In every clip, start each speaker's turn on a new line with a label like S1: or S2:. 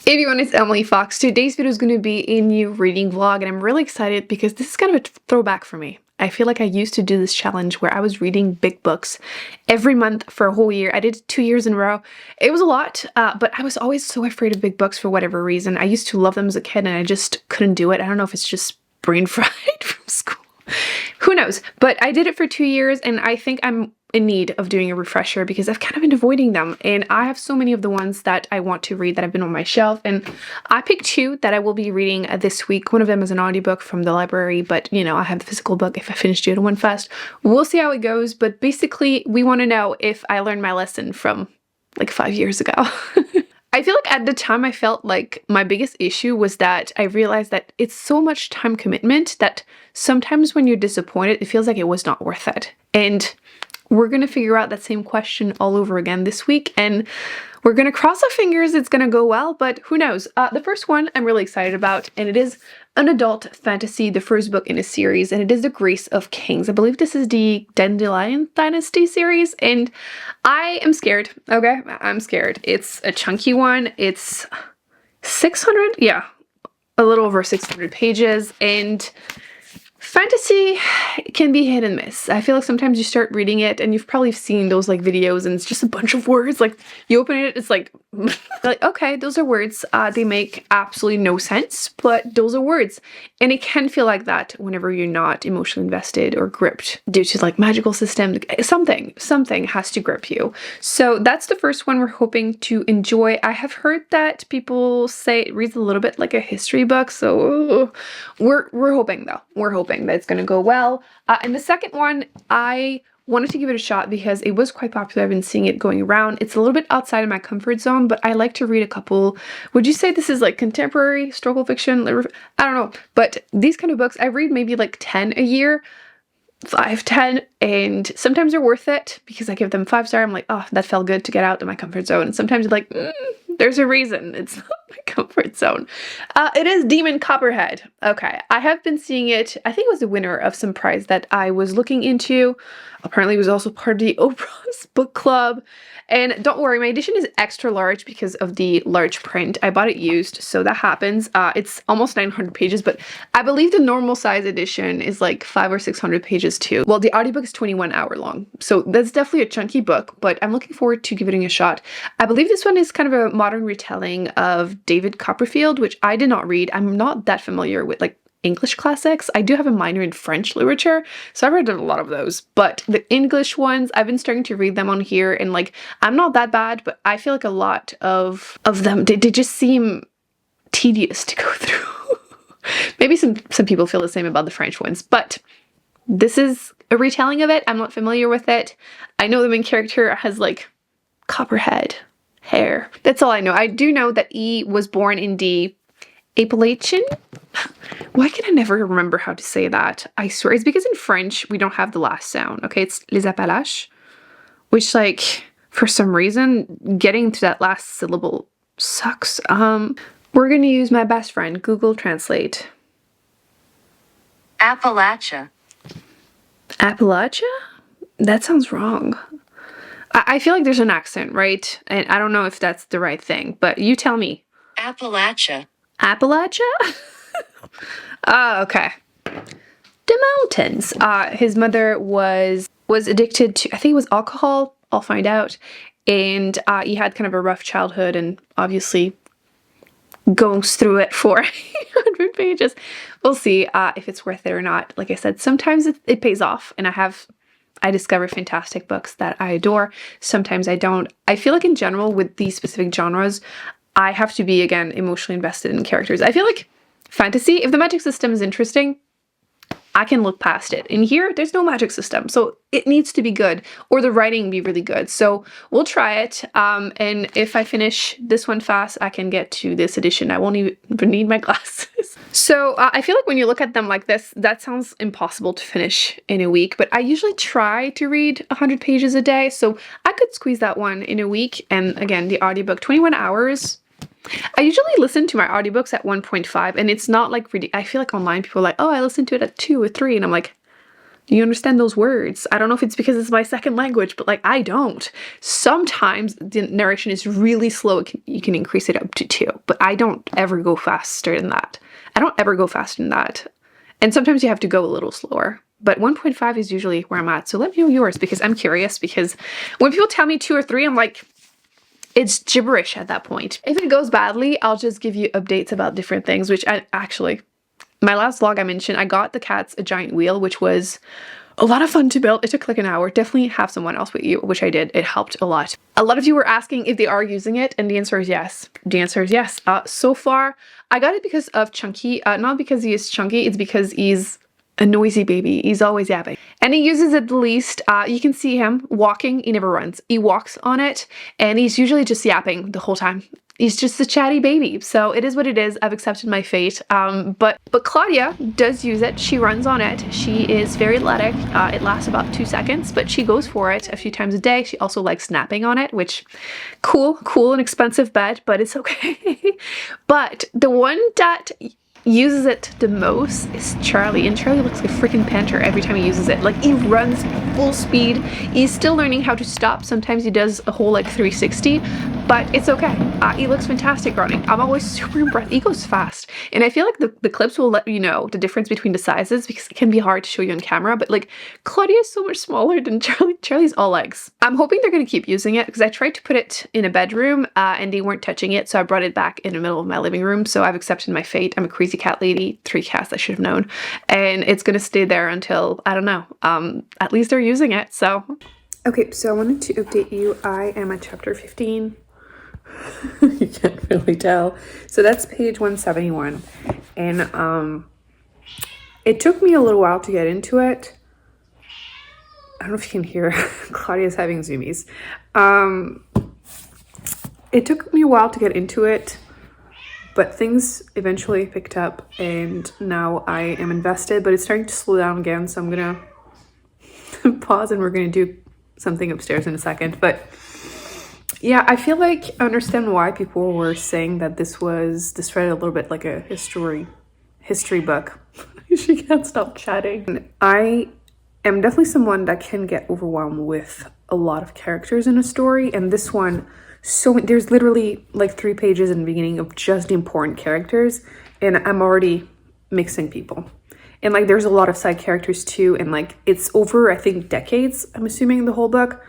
S1: Hey everyone, it's Emily Fox. Today's video is going to be a new reading vlog, and I'm really excited because this is kind of a throwback for me. I feel like I used to do this challenge where I was reading big books every month for a whole year. I did it 2 years in a row. It was a lot, but I was always so afraid of big books for whatever reason. I used to love them as a kid and I just couldn't do it. I don't know if it's just brain fried from school. Who knows? But I did it for 2 years and I think I'm in need of doing a refresher because I've kind of been avoiding them, and I have so many of the ones that I want to read that have been on my shelf, and I picked 2 that I will be reading this week. One of them is an audiobook from the library, but you know, I have the physical book if I finish the other one fast. We'll see how it goes, but basically we want to know if I learned my lesson from like 5 years ago. I feel like at the time I felt like my biggest issue was that I realized that it's so much time commitment that sometimes when you're disappointed, it feels like it was not worth it. And we're going to figure out that same question all over again this week, and we're going to cross our fingers it's going to go well, but who knows. The first one I'm really excited about, and it is an adult fantasy, the first book in a series, and it is The Grace of Kings. I believe this is the Dandelion Dynasty series, and I am scared, okay? I'm scared. It's a chunky one. It's 600, yeah, a little over 600 pages, and fantasy can be hit and miss. I feel like sometimes you start reading it and you've probably seen those like videos and it's just a bunch of words. Like you open it, it's like, okay, those are words. They make absolutely no sense, but those are words. And it can feel like that whenever you're not emotionally invested or gripped due to like magical system. Something has to grip you. So that's the first one we're hoping to enjoy. I have heard that people say it reads a little bit like a history book. So we're hoping though. We're hoping that it's going to go well. And the second one, I wanted to give it a shot because it was quite popular. I've been seeing it going around. It's a little bit outside of my comfort zone, but I like to read a couple. Would you say this is like contemporary historical fiction? I don't know. But these kind of books, I read maybe like 10 a year, 5, 10, and sometimes they're worth it because I give them 5-star. I'm like, oh, that felt good to get out of my comfort zone. And sometimes you're like, there's a reason it's not my comfort zone. It is Demon Copperhead. Okay, I have been seeing it. I think it was the winner of some prize that I was looking into. Apparently it was also part of the Oprah's book club. And don't worry, my edition is extra large because of the large print. I bought it used, so that happens. It's almost 900 pages, but I believe the normal size edition is like 500 or 600 pages too. Well, the audiobook is 21 hours long, so that's definitely a chunky book, but I'm looking forward to giving it a shot. I believe this one is kind of a modern retelling of David Copperfield, which I did not read. I'm not that familiar with like English classics. I do have a minor in French literature, so I've read a lot of those, but the English ones, I've been starting to read them on here, and like, I'm not that bad, but I feel like a lot of them, they just seem tedious to go through. Maybe some people feel the same about the French ones, but this is a retelling of it. I'm not familiar with it. I know the main character has like copperhead hair. That's all I know. I do know that he was born in the Appalachian? Why can I never remember how to say that? I swear it's because in French we don't have the last sound. Okay, it's les Appalaches, which like for some reason getting to that last syllable sucks. We're gonna use my best friend Google Translate.
S2: Appalachia.
S1: Appalachia? That sounds wrong. I feel like there's an accent, right? And I don't know if that's the right thing, but you tell me.
S2: Appalachia.
S1: Appalachia? Okay. The mountains. His mother was addicted to, I think it was alcohol, I'll find out. And he had kind of a rough childhood and obviously goes through it for 100 pages. We'll see if it's worth it or not. Like I said, sometimes it pays off, and I discover fantastic books that I adore. Sometimes I don't. I feel like in general with these specific genres, I have to be, again, emotionally invested in characters. I feel like fantasy, if the magic system is interesting, I can look past it. In here, there's no magic system, so it needs to be good, or the writing be really good. So we'll try it, and if I finish this one fast, I can get to this edition. I won't even need my glasses. So I feel like when you look at them like this, that sounds impossible to finish in a week, but I usually try to read 100 pages a day, so I could squeeze that one in a week. And again, the audiobook, 21 hours. I usually listen to my audiobooks at 1.5, and it's not like reading. I feel like online people are like, oh, I listen to it at 2 or 3, and I'm like, You understand those words? I don't know if it's because it's my second language, but like I don't. Sometimes the narration is really slow. You can increase it up to 2, but I don't ever go faster than that. I don't ever go faster than that. And sometimes you have to go a little slower. But 1.5 is usually where I'm at. So let me know yours because I'm curious, because when people tell me 2 or 3, I'm like, it's gibberish at that point. If it goes badly, I'll just give you updates about different things, which I actually, my last vlog I mentioned, I got the cats a giant wheel, which was a lot of fun to build. It took like an hour. Definitely have someone else with you, which I did. It helped a lot. A lot of you were asking if they are using it, and the answer is yes. The answer is yes. So far, I got it because of Chunky. Not because he is chunky, it's because he's a noisy baby. He's always yapping. And he uses it the least. You can see him walking. He never runs. He walks on it, and he's usually just yapping the whole time. He's just a chatty baby. So it is what it is. I've accepted my fate. But Claudia does use it. She runs on it. She is very athletic. It lasts about 2 seconds, but she goes for it a few times a day. She also likes napping on it, which cool and expensive bet, but it's okay. But the one that uses it the most is Charlie, and Charlie looks like a freaking panther every time he uses it. Like, he runs full speed. He's still learning how to stop. Sometimes he does a whole like 360, but it's okay. He looks fantastic running. I'm always super impressed. He goes fast, and I feel like the clips will let you know the difference between the sizes, because it can be hard to show you on camera, but like Claudia is so much smaller than Charlie. Charlie's all legs. I'm hoping they're going to keep using it, because I tried to put it in a bedroom and they weren't touching it, so I brought it back in the middle of my living room. So I've accepted my fate. I'm a crazy cat lady. 3 cats, I should have known, and it's gonna stay there until, I don't know, at least they're using it. So okay, so I wanted to update you. I am at chapter 15. You can't really tell. So that's page 171, and it took me a little while to get into it. I don't know if you can hear Claudia's having zoomies. It took me a while to get into it, but things eventually picked up, and now I am invested, but it's starting to slow down again, so I'm gonna pause and we're gonna do something upstairs in a second. But yeah, I feel like I understand why people were saying that this read a little bit like a history book. She can't stop chatting. I am definitely someone that can get overwhelmed with a lot of characters in a story, and this one, so there's literally like 3 pages in the beginning of just the important characters, and I'm already mixing people. And like there's a lot of side characters too, and like it's over, I think, decades, I'm assuming, the whole book,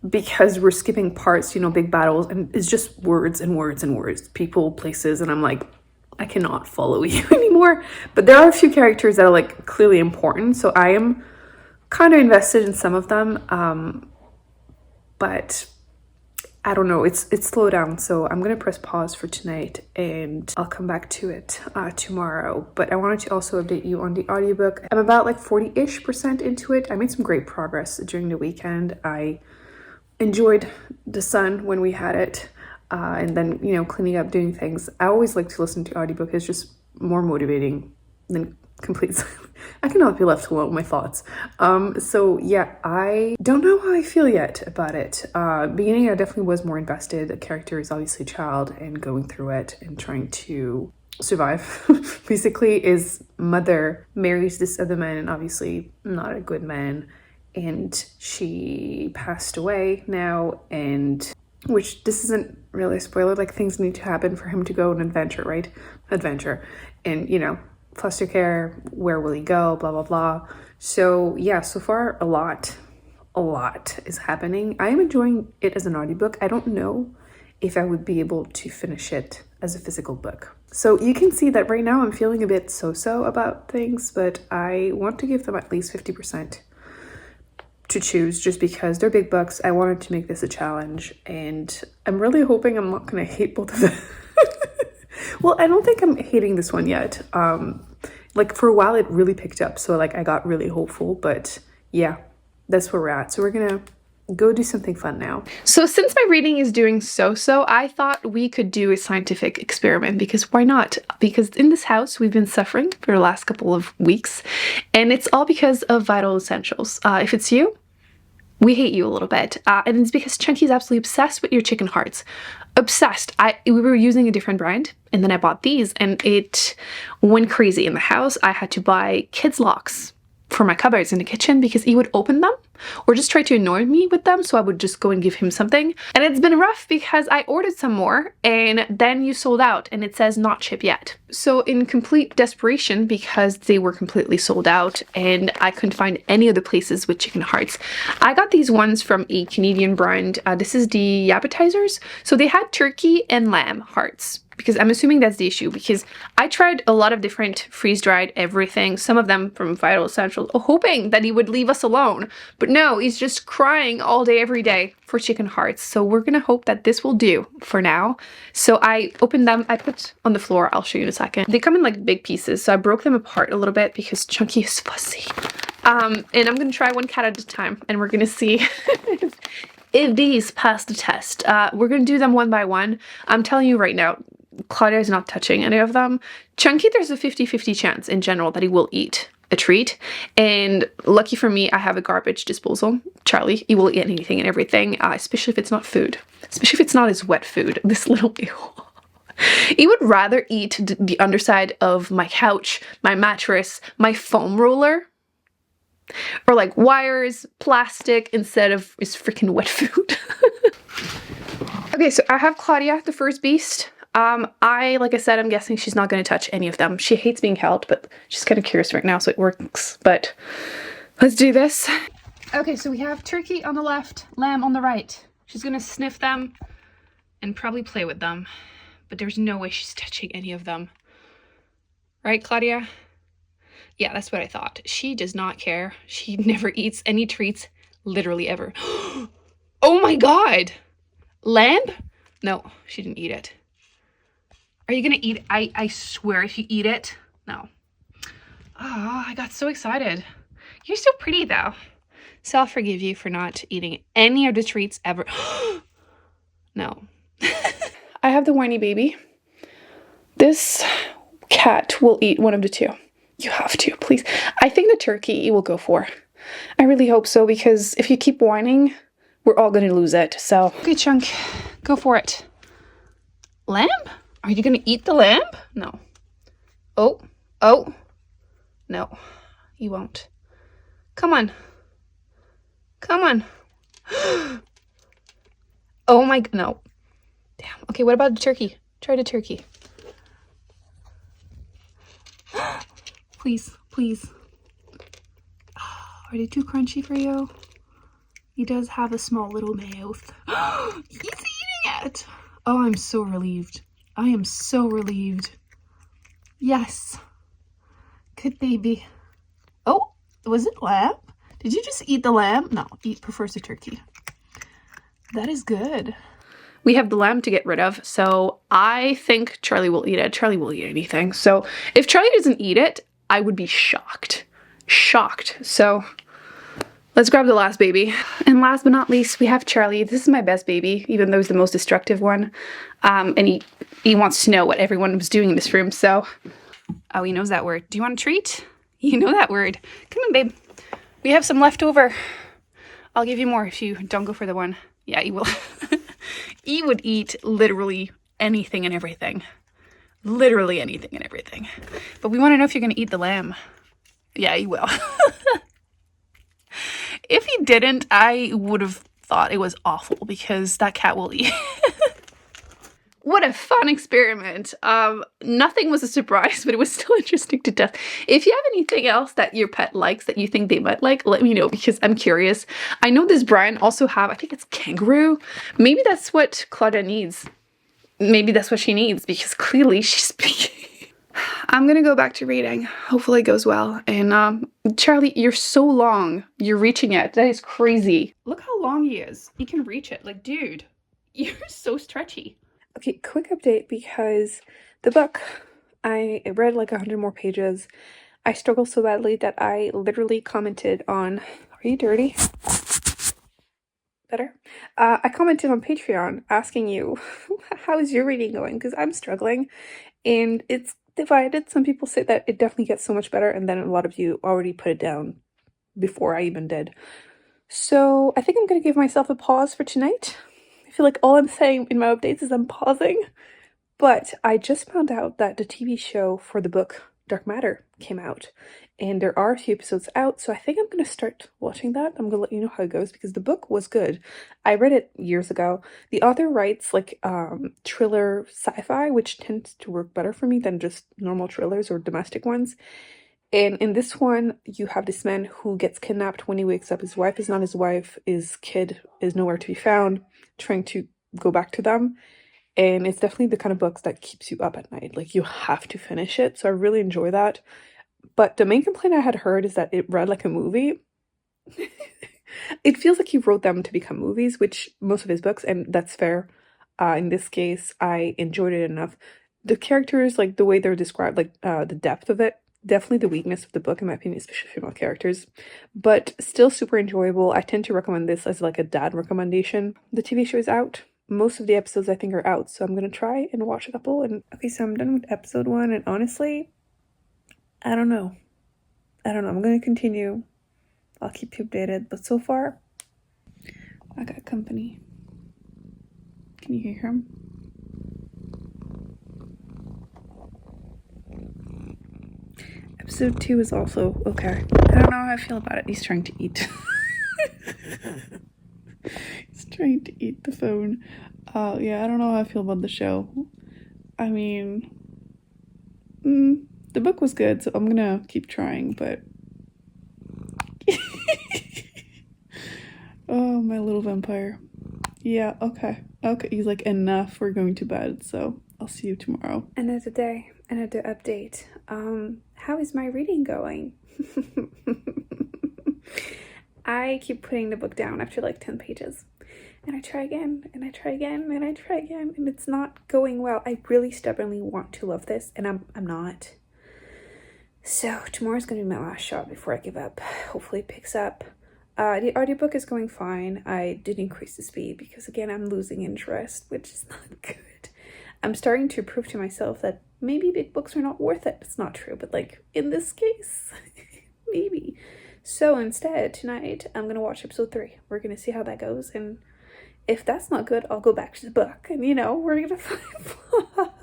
S1: because we're skipping parts, you know, big battles, and it's just words and words and words, people, places, and I'm like, I cannot follow you anymore. But there are a few characters that are like clearly important, so I am kind of invested in some of them, but I don't know, it's slowed down, so I'm gonna press pause for tonight and I'll come back to it tomorrow. But I wanted to also update you on the audiobook. I'm about like 40-ish% into it. I made some great progress during the weekend. I enjoyed the sun when we had it, and then, you know, cleaning up, doing things. I always like to listen to audiobook. It's just more motivating than complete silence. I cannot be left alone with my thoughts. So yeah, I don't know how I feel yet about it. Beginning, I definitely was more invested. The character is obviously a child and going through it and trying to survive. Basically, his mother marries this other man, and obviously not a good man, and she passed away now, and which, this isn't really a spoiler, like things need to happen for him to go on an adventure, right? Adventure. And, you know, foster care, where will he go, blah blah blah. So yeah, so far a lot is happening. I am enjoying it as an audiobook. I don't know if I would be able to finish it as a physical book. So you can see that right now I'm feeling a bit so-so about things, but I want to give them at least 50% to choose, just because they're big books. I wanted to make this a challenge, and I'm really hoping I'm not gonna hate both of them. Well, I don't think I'm hating this one yet. Like for a while it really picked up, so like I got really hopeful, but yeah, that's where we're at. So we're gonna go do something fun now. So since my reading is doing so-so, I thought we could do a scientific experiment, because why not? Because in this house we've been suffering for the last couple of weeks, and it's all because of Vital Essentials. If it's you, we hate you a little bit, and it's because Chunky's absolutely obsessed with your chicken hearts. Obsessed. We were using a different brand, and then I bought these, and it went crazy in the house. I had to buy kids locks for my cupboards in the kitchen because he would open them or just try to annoy me with them, so I would just go and give him something. And it's been rough because I ordered some more and then you sold out and it says not ship yet. So in complete desperation, because they were completely sold out and I couldn't find any other places with chicken hearts, I got these ones from a Canadian brand. This is the appetizers. So they had turkey and lamb hearts, because I'm assuming that's the issue, because I tried a lot of different freeze-dried everything, some of them from Vital Essentials, hoping that he would leave us alone. But no, he's just crying all day, every day for chicken hearts. So we're gonna hope that this will do for now. So I opened them, I put on the floor, I'll show you in a second. They come in like big pieces, so I broke them apart a little bit because Chunky is fussy. And I'm gonna try one cat at a time, and we're gonna see if these pass the test. We're gonna do them one by one. I'm telling you right now, Claudia is not touching any of them. Chunky, there's a 50-50 chance in general that he will eat a treat. And lucky for me, I have a garbage disposal. Charlie, he will eat anything and everything, especially if it's not food. Especially if it's not his wet food. This little ew. He would rather eat the underside of my couch, my mattress, my foam roller, or like wires, plastic, instead of his freaking wet food. Okay, so I have Claudia, the first beast. Like I said, I'm guessing she's not going to touch any of them. She hates being held, but she's kind of curious right now, so it works. But let's do this. Okay, so we have turkey on the left, lamb on the right. She's going to sniff them and probably play with them, but there's no way she's touching any of them. Right, Claudia? Yeah, that's what I thought. She does not care. She never eats any treats, literally ever. Oh my God! Lamb? No, she didn't eat it. Are you gonna eat it? I swear if you eat it. No. Oh, I got so excited. You're so pretty though. So I'll forgive you for not eating any of the treats ever. No. I have the whiny baby. This cat will eat one of the two. You have to, please. I think the turkey he will go for. I really hope so, because if you keep whining, we're all gonna lose it. So, okay, Chunk, go for it. Lamb? Are you gonna eat the lamb? No. Oh, no, you won't. Come on. Come on. Oh my, no. Damn. Okay, what about the turkey? Try the turkey. Please, please. Are they too crunchy for you? He does have a small little mouth. He's eating it. Oh, I'm so relieved. I am so relieved. Yes. Good baby. Oh, was it lamb? Did you just eat the lamb? No, he prefers the turkey. That is good. We have the lamb to get rid of, so I think Charlie will eat it. Charlie will eat anything. So if Charlie doesn't eat it, I would be shocked. Shocked. So let's grab the last baby. And last but not least, we have Charlie. This is my best baby, even though he's the most destructive one. And he wants to know what everyone was doing in this room, so. Oh, he knows that word. Do you want a treat? You know that word. Come on, babe. We have some left over. I'll give you more if you don't go for the one. Yeah, he will. He would eat literally anything and everything. Literally anything and everything. But we want to know if you're going to eat the lamb. Yeah, he will. If he didn't, I would have thought it was awful, because that cat will eat. What a fun experiment. Nothing was a surprise, but it was still interesting to test. If you have anything else that your pet likes that you think they might like, let me know, because I'm curious. I know this brand also have, I think it's kangaroo. Maybe that's what Claudia needs. Maybe that's what she needs, because clearly she's speaking. I'm gonna go back to reading. Hopefully it goes well. And Charlie, you're so long. You're reaching it. That is crazy. Look how long he is. He can reach it. Like, dude, you're so stretchy. Okay, quick update, because the book, I read like 100 more pages. I struggled so badly that I literally commented on, are you dirty? Better? I commented on Patreon asking you, how is your reading going? Because I'm struggling, and it's divided. Some people say that it definitely gets so much better, and then a lot of you already put it down before I even did. So I think I'm going to give myself a pause for tonight. I feel like all I'm saying in my updates is I'm pausing. But I just found out that the TV show for the book Dark Matter came out, and there are a few episodes out, so I think I'm gonna start watching that. I'm gonna let you know how it goes because the book was good. I read it years ago. The author writes like thriller sci-fi, which tends to work better for me than just normal thrillers or domestic ones. And in this one, you have this man who gets kidnapped when he wakes up. His wife is not his wife, his kid is nowhere to be found, trying to go back to them. And it's definitely the kind of books that keeps you up at night. Like, you have to finish it. So I really enjoy that. But the main complaint I had heard is that it read like a movie. It feels like he wrote them to become movies, which most of his books, and that's fair. In this case, I enjoyed it enough. The characters, like the way they're described, like the depth of it, definitely the weakness of the book, in my opinion, especially female characters, but still super enjoyable. I tend to recommend this as like a dad recommendation. The TV show is out. Most of the episodes I think are out, so I'm gonna try and watch a couple. And okay, so I'm done with episode 1, and honestly, I don't know. I'm gonna continue. I'll keep you updated, but so far, I got company. Can you hear him? Episode 2 is also okay. I don't know how I feel about it. He's trying to eat. He's trying to eat the phone. Yeah, I don't know how I feel about the show. I mean, the book was good, so I'm gonna keep trying, but oh, my little vampire. Yeah, okay. He's like, enough, we're going to bed, so I'll see you tomorrow. Another day, another update. How is my reading going? I keep putting the book down after like 10 pages. And I try again, and I try again, and I try again, and it's not going well. I really stubbornly want to love this, and I'm not. So tomorrow's gonna be my last shot before I give up. Hopefully it picks up. The audiobook is going fine. I did increase the speed because, again, I'm losing interest, which is not good. I'm starting to prove to myself that maybe big books are not worth it. It's not true, but like in this case, maybe. So instead, tonight, I'm gonna watch episode 3. We're gonna see how that goes, and if that's not good, I'll go back to the book, and we're gonna flip-flop.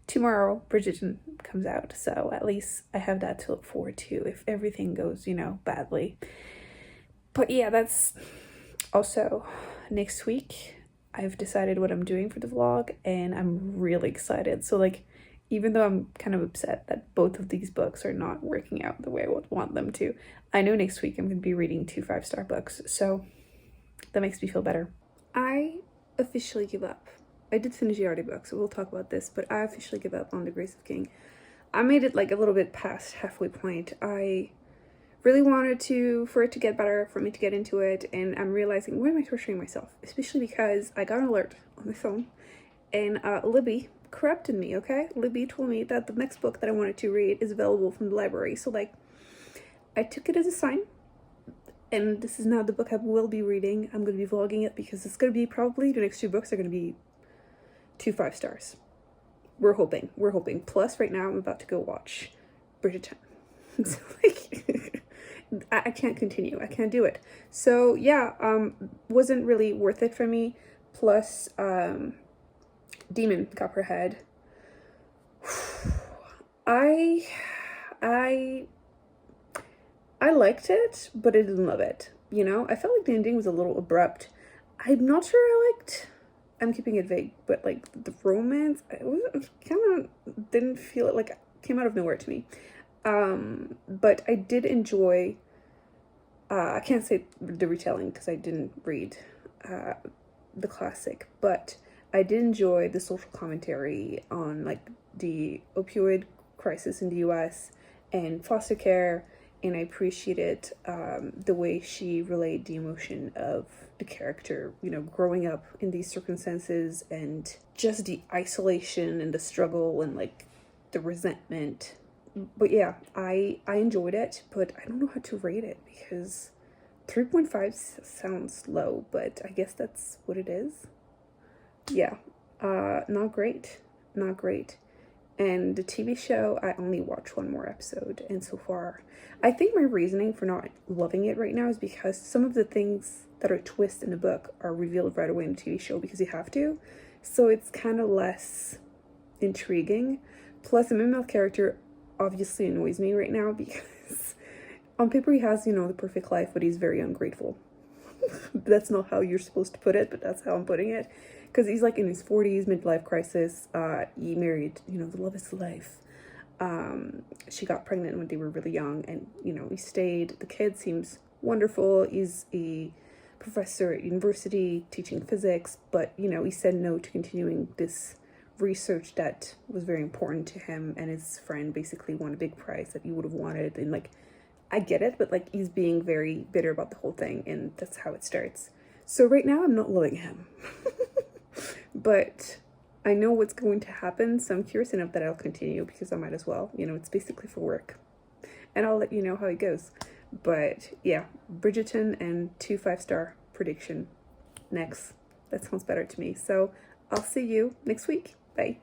S1: Tomorrow, Bridgerton comes out, so at least I have that to look forward to if everything goes, badly. But yeah, that's also next week. I've decided what I'm doing for the vlog, and I'm really excited. So like, even though I'm kind of upset that both of these books are not working out the way I would want them to, I know next week I'm going to be reading 2 5-star books, so that makes me feel better. I officially give up. I did finish the audiobook, so we'll talk about this, but I officially give up on The Grace of King. I made it like a little bit past halfway point. I really wanted for it to get better, for me to get into it, and I'm realizing, why am I torturing myself? Especially because I got an alert on my phone, and Libby corrupted me, okay? Libby told me that the next book that I wanted to read is available from the library, so like, I took it as a sign, and this is now the book I will be reading. I'm going to be vlogging it because it's going to be probably, the next 2 books are going to be 2 5 stars. We're hoping. Plus, right now, I'm about to go watch Bridgerton. So, like, I can't continue. I can't do it. So, yeah, wasn't really worth it for me. Plus, Demon, Copperhead. I liked it, but I didn't love it. I felt like the ending was a little abrupt. I'm not sure I liked... I'm keeping it vague, but like the romance, I kind of didn't feel it, like, came out of nowhere to me. But I did enjoy, I can't say the retelling because I didn't read the classic, but I did enjoy the social commentary on like the opioid crisis in the US and foster care, and I appreciated the way she relayed the emotion of the character, growing up in these circumstances, and just the isolation and the struggle and like the resentment. But yeah, I enjoyed it, but I don't know how to rate it because 3.5 sounds low, but I guess that's what it is. Yeah, not great. And the TV show, I only watched 1 more episode, and so far, I think my reasoning for not loving it right now is because some of the things that are twists in the book are revealed right away in the TV show because you have to, so it's kind of less intriguing. Plus, the female character obviously annoys me right now because on paper he has, you know, the perfect life, but he's very ungrateful. That's not how you're supposed to put it, but that's how I'm putting it. Because he's like in his 40s, midlife crisis. He married, you know, the love of his life. She got pregnant when they were really young, and, you know, he stayed. The kid seems wonderful. He's a professor at university teaching physics, but, you know, he said no to continuing this research that was very important to him, and his friend basically won a big prize that he would have wanted. And like, I get it, but like, he's being very bitter about the whole thing, and that's how it starts. So right now I'm not loving him. But I know what's going to happen, so I'm curious enough that I'll continue, because I might as well. You know, it's basically for work. And I'll let you know how it goes. But yeah, Bridgerton and 2 5-star prediction next. That sounds better to me. So I'll see you next week. Bye.